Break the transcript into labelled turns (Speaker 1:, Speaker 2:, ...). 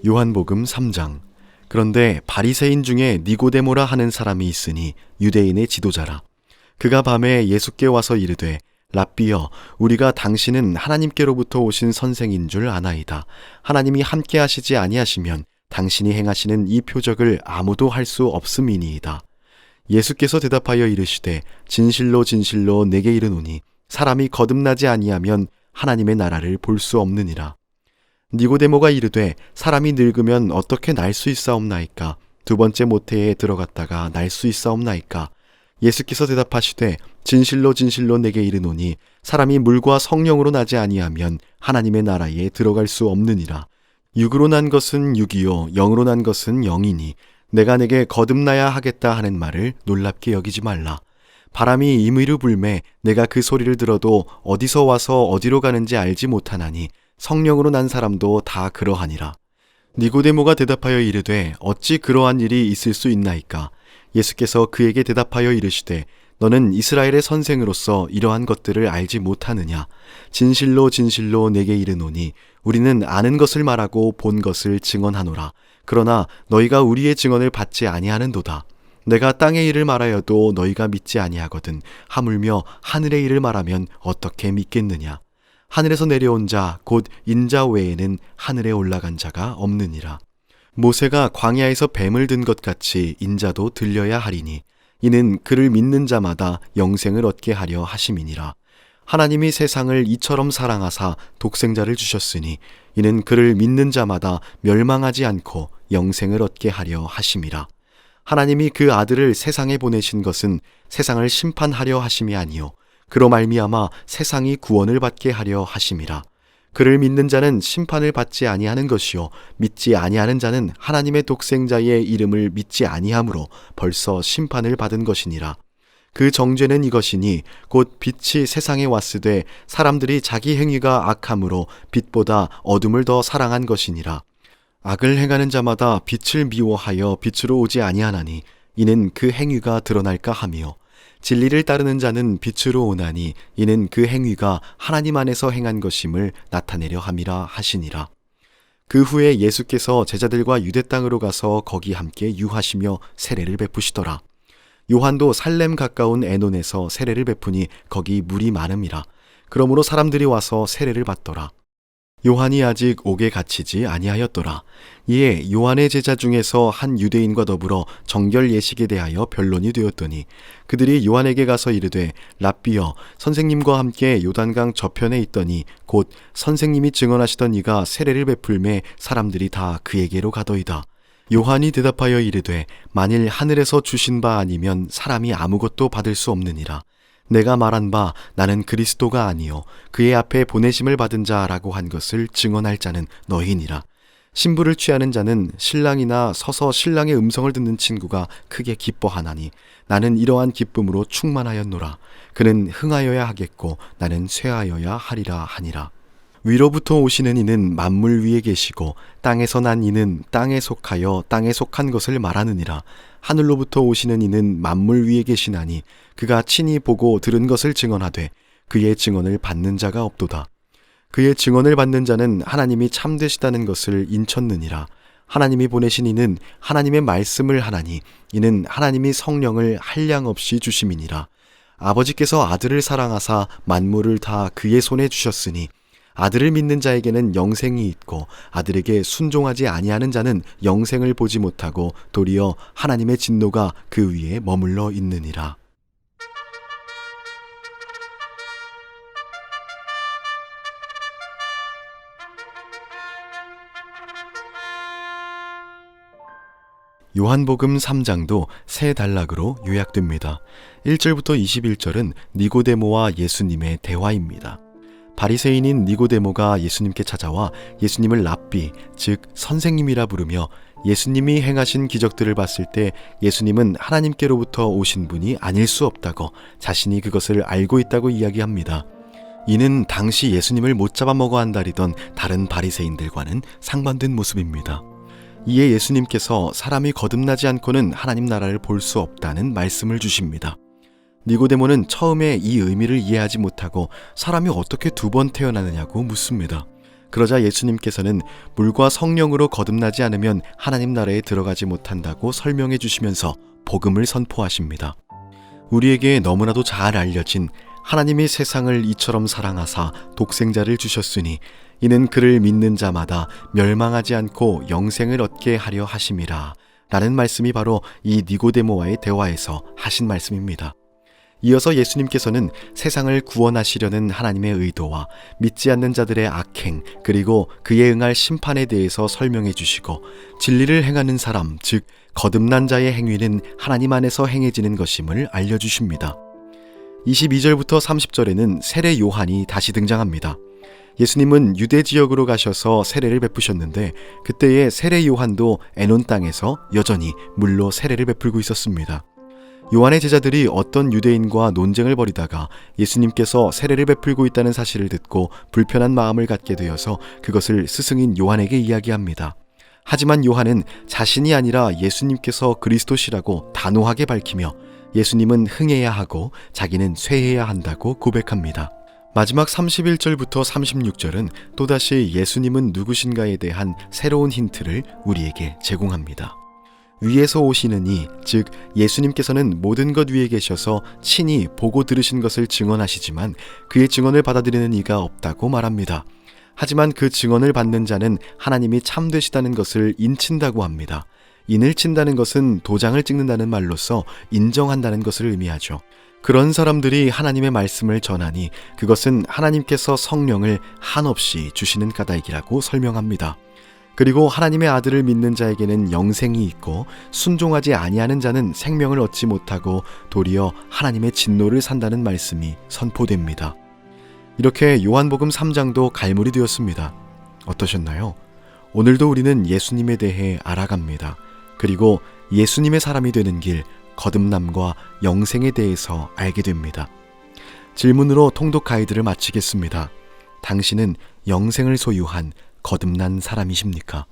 Speaker 1: 요한복음 3장. 그런데 바리새인 중에 니고데모라 하는 사람이 있으니 유대인의 지도자라. 그가 밤에 예수께 와서 이르되, 랍비여, 우리가 당신은 하나님께로부터 오신 선생인 줄 아나이다. 하나님이 함께 하시지 아니하시면 당신이 행하시는 이 표적을 아무도 할 수 없음이니이다. 예수께서 대답하여 이르시되, 진실로 진실로 내게 이르노니 사람이 거듭나지 아니하면 하나님의 나라를 볼 수 없느니라. 니고데모가 이르되, 사람이 늙으면 어떻게 날 수 있사옵나이까? 두 번째 모태에 들어갔다가 날 수 있사옵나이까? 예수께서 대답하시되, 진실로 진실로 내게 이르노니 사람이 물과 성령으로 나지 아니하면 하나님의 나라에 들어갈 수 없느니라. 육으로 난 것은 육이요 영으로 난 것은 영이니 내가 내게 거듭나야 하겠다 하는 말을 놀랍게 여기지 말라. 바람이 임의로 불매 내가 그 소리를 들어도 어디서 와서 어디로 가는지 알지 못하나니 성령으로 난 사람도 다 그러하니라. 니고데모가 대답하여 이르되, 어찌 그러한 일이 있을 수 있나이까? 예수께서 그에게 대답하여 이르시되, 너는 이스라엘의 선생으로서 이러한 것들을 알지 못하느냐? 진실로 진실로 내게 이르노니 우리는 아는 것을 말하고 본 것을 증언하노라. 그러나 너희가 우리의 증언을 받지 아니하는도다. 내가 땅의 일을 말하여도 너희가 믿지 아니하거든 하물며 하늘의 일을 말하면 어떻게 믿겠느냐? 하늘에서 내려온 자 곧 인자 외에는 하늘에 올라간 자가 없느니라. 모세가 광야에서 뱀을 든 것 같이 인자도 들려야 하리니 이는 그를 믿는 자마다 영생을 얻게 하려 하심이니라. 하나님이 세상을 이처럼 사랑하사 독생자를 주셨으니 이는 그를 믿는 자마다 멸망하지 않고 영생을 얻게 하려 하심이라. 하나님이 그 아들을 세상에 보내신 것은 세상을 심판하려 하심이 아니요 그로 말미암아 세상이 구원을 받게 하려 하심이라. 그를 믿는 자는 심판을 받지 아니하는 것이요 믿지 아니하는 자는 하나님의 독생자의 이름을 믿지 아니하므로 벌써 심판을 받은 것이니라. 그 정죄는 이것이니 곧 빛이 세상에 왔으되 사람들이 자기 행위가 악함으로 빛보다 어둠을 더 사랑한 것이니라. 악을 행하는 자마다 빛을 미워하여 빛으로 오지 아니하나니 이는 그 행위가 드러날까 하며 진리를 따르는 자는 빛으로 오나니 이는 그 행위가 하나님 안에서 행한 것임을 나타내려 함이라 하시니라. 그 후에 예수께서 제자들과 유대 땅으로 가서 거기 함께 유하시며 세례를 베푸시더라. 요한도 살렘 가까운 에논에서 세례를 베푸니 거기 물이 많음이라. 그러므로 사람들이 와서 세례를 받더라. 요한이 아직 옥에 갇히지 아니하였더라. 이에 요한의 제자 중에서 한 유대인과 더불어 정결 예식에 대하여 변론이 되었더니 그들이 요한에게 가서 이르되, 랍비여, 선생님과 함께 요단강 저편에 있더니 곧 선생님이 증언하시던 이가 세례를 베풀매 사람들이 다 그에게로 가더이다. 요한이 대답하여 이르되, 만일 하늘에서 주신 바 아니면 사람이 아무것도 받을 수 없느니라. 내가 말한 바 나는 그리스도가 아니요 그의 앞에 보내심을 받은 자라고 한 것을 증언할 자는 너희니라. 신부를 취하는 자는 신랑이나 서서 신랑의 음성을 듣는 친구가 크게 기뻐하나니 나는 이러한 기쁨으로 충만하였노라. 그는 흥하여야 하겠고 나는 쇠하여야 하리라 하니라. 위로부터 오시는 이는 만물 위에 계시고 땅에서 난 이는 땅에 속하여 땅에 속한 것을 말하느니라. 하늘로부터 오시는 이는 만물 위에 계시나니 그가 친히 보고 들은 것을 증언하되 그의 증언을 받는 자가 없도다. 그의 증언을 받는 자는 하나님이 참되시다는 것을 인쳤느니라. 하나님이 보내신 이는 하나님의 말씀을 하나니 이는 하나님이 성령을 한량없이 주심이니라. 아버지께서 아들을 사랑하사 만물을 다 그의 손에 주셨으니 아들을 믿는 자에게는 영생이 있고 아들에게 순종하지 아니하는 자는 영생을 보지 못하고 도리어 하나님의 진노가 그 위에 머물러 있느니라. 요한복음 3장도 세 단락으로 요약됩니다. 1절부터 21절은 니고데모와 예수님의 대화입니다. 바리새인인 니고데모가 예수님께 찾아와 예수님을 랍비, 즉 선생님이라 부르며 예수님이 행하신 기적들을 봤을 때 예수님은 하나님께로부터 오신 분이 아닐 수 없다고 자신이 그것을 알고 있다고 이야기합니다. 이는 당시 예수님을 못 잡아먹어 한다리던 다른 바리새인들과는 상반된 모습입니다. 이에 예수님께서 사람이 거듭나지 않고는 하나님 나라를 볼 수 없다는 말씀을 주십니다. 니고데모는 처음에 이 의미를 이해하지 못하고 사람이 어떻게 두 번 태어나느냐고 묻습니다. 그러자 예수님께서는 물과 성령으로 거듭나지 않으면 하나님 나라에 들어가지 못한다고 설명해 주시면서 복음을 선포하십니다. 우리에게 너무나도 잘 알려진 하나님이 세상을 이처럼 사랑하사 독생자를 주셨으니 이는 그를 믿는 자마다 멸망하지 않고 영생을 얻게 하려 하심이라 라는 말씀이 바로 이 니고데모와의 대화에서 하신 말씀입니다. 이어서 예수님께서는 세상을 구원하시려는 하나님의 의도와 믿지 않는 자들의 악행 그리고 그에 응할 심판에 대해서 설명해 주시고 진리를 행하는 사람, 즉 거듭난 자의 행위는 하나님 안에서 행해지는 것임을 알려주십니다. 22절부터 30절에는 세례 요한이 다시 등장합니다. 예수님은 유대 지역으로 가셔서 세례를 베푸셨는데 그때의 세례 요한도 에논 땅에서 여전히 물로 세례를 베풀고 있었습니다. 요한의 제자들이 어떤 유대인과 논쟁을 벌이다가 예수님께서 세례를 베풀고 있다는 사실을 듣고 불편한 마음을 갖게 되어서 그것을 스승인 요한에게 이야기합니다. 하지만 요한은 자신이 아니라 예수님께서 그리스도시라고 단호하게 밝히며 예수님은 흥해야 하고 자기는 쇠해야 한다고 고백합니다. 마지막 31절부터 36절은 또다시 예수님은 누구신가에 대한 새로운 힌트를 우리에게 제공합니다. 위에서 오시는 이, 즉 예수님께서는 모든 것 위에 계셔서 친히 보고 들으신 것을 증언하시지만 그의 증언을 받아들이는 이가 없다고 말합니다. 하지만 그 증언을 받는 자는 하나님이 참되시다는 것을 인친다고 합니다. 인을 친다는 것은 도장을 찍는다는 말로서 인정한다는 것을 의미하죠. 그런 사람들이 하나님의 말씀을 전하니 그것은 하나님께서 성령을 한없이 주시는 까닭이라고 설명합니다. 그리고 하나님의 아들을 믿는 자에게는 영생이 있고 순종하지 아니하는 자는 생명을 얻지 못하고 도리어 하나님의 진노를 산다는 말씀이 선포됩니다. 이렇게 요한복음 3장도 갈무리 되었습니다. 어떠셨나요? 오늘도 우리는 예수님에 대해 알아갑니다. 그리고 예수님의 사람이 되는 길, 거듭남과 영생에 대해서 알게 됩니다. 질문으로 통독 가이드를 마치겠습니다. 당신은 영생을 소유한 거듭난 사람이십니까?